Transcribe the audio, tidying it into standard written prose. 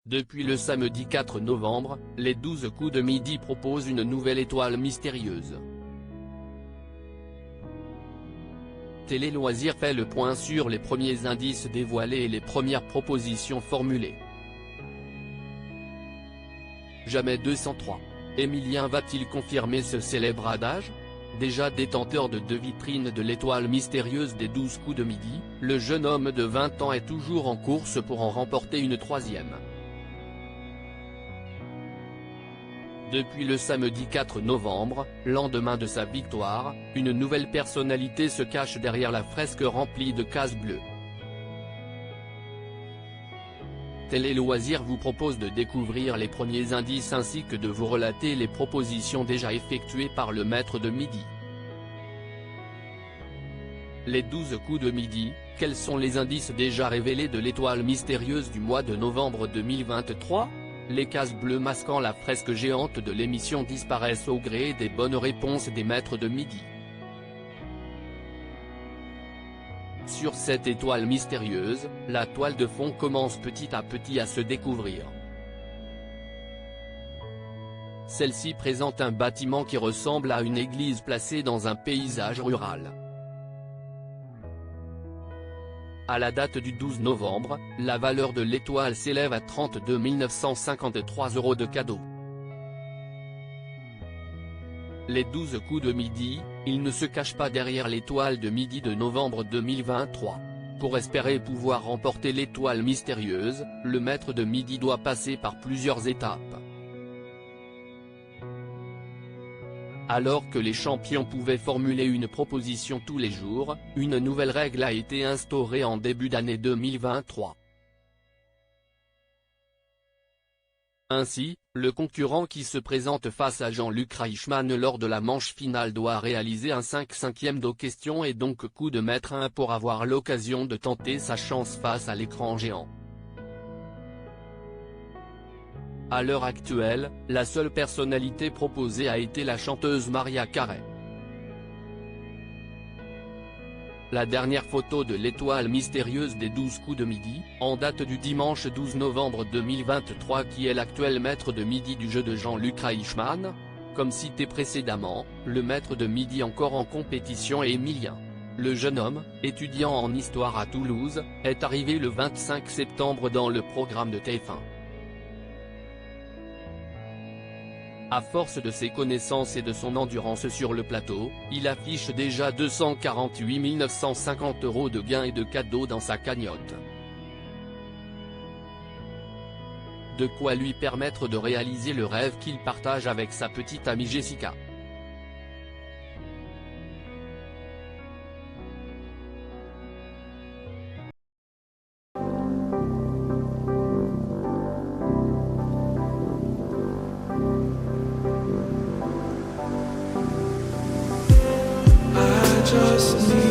Depuis le samedi 4 novembre, les 12 coups de midi proposent une nouvelle étoile mystérieuse. Télé Loisirs fait le point sur les premiers indices dévoilés et les premières propositions formulées. Jamais 203. Émilien va-t-il confirmer ce célèbre adage ? Déjà détenteur de 2 vitrines de l'étoile mystérieuse des 12 coups de midi, le jeune homme de 20 ans est toujours en course pour en remporter une 3e. Depuis le samedi 4 novembre, lendemain de sa victoire, une nouvelle personnalité se cache derrière la fresque remplie de cases bleues. Télé Loisirs vous propose de découvrir les premiers indices ainsi que de vous relater les propositions déjà effectuées par le maître de midi. Les 12 coups de midi, quels sont les indices déjà révélés de l'étoile mystérieuse du mois de novembre 2023 ? Les cases bleues masquant la fresque géante de l'émission disparaissent au gré des bonnes réponses des maîtres de midi. Sur cette étoile mystérieuse, la toile de fond commence petit à petit à se découvrir. Celle-ci présente un bâtiment qui ressemble à une église placée dans un paysage rural. À la date du 12 novembre, la valeur de l'étoile s'élève à 32 953 € de cadeau. Les 12 coups de midi, ils ne se cachent pas derrière l'étoile de midi de novembre 2023. Pour espérer pouvoir remporter l'étoile mystérieuse, le maître de midi doit passer par plusieurs étapes. Alors que les champions pouvaient formuler une proposition tous les jours, une nouvelle règle a été instaurée en début d'année 2023. Ainsi, le concurrent qui se présente face à Jean-Luc Reichmann lors de la manche finale doit réaliser un 5/5 de questions et donc coup de maître 1 pour avoir l'occasion de tenter sa chance face à l'écran géant. À l'heure actuelle, la seule personnalité proposée a été la chanteuse Mariah Carey. La dernière photo de l'étoile mystérieuse des 12 coups de midi, en date du dimanche 12 novembre 2023 qui est l'actuel maître de midi du jeu de Jean-Luc Reichmann. Comme cité précédemment, le maître de midi encore en compétition est Émilien. Le jeune homme, étudiant en histoire à Toulouse, est arrivé le 25 septembre dans le programme de TF1. À force de ses connaissances et de son endurance sur le plateau, il affiche déjà 248 950 € de gains et de cadeaux dans sa cagnotte. De quoi lui permettre de réaliser le rêve qu'il partage avec sa petite amie Jessica. Just need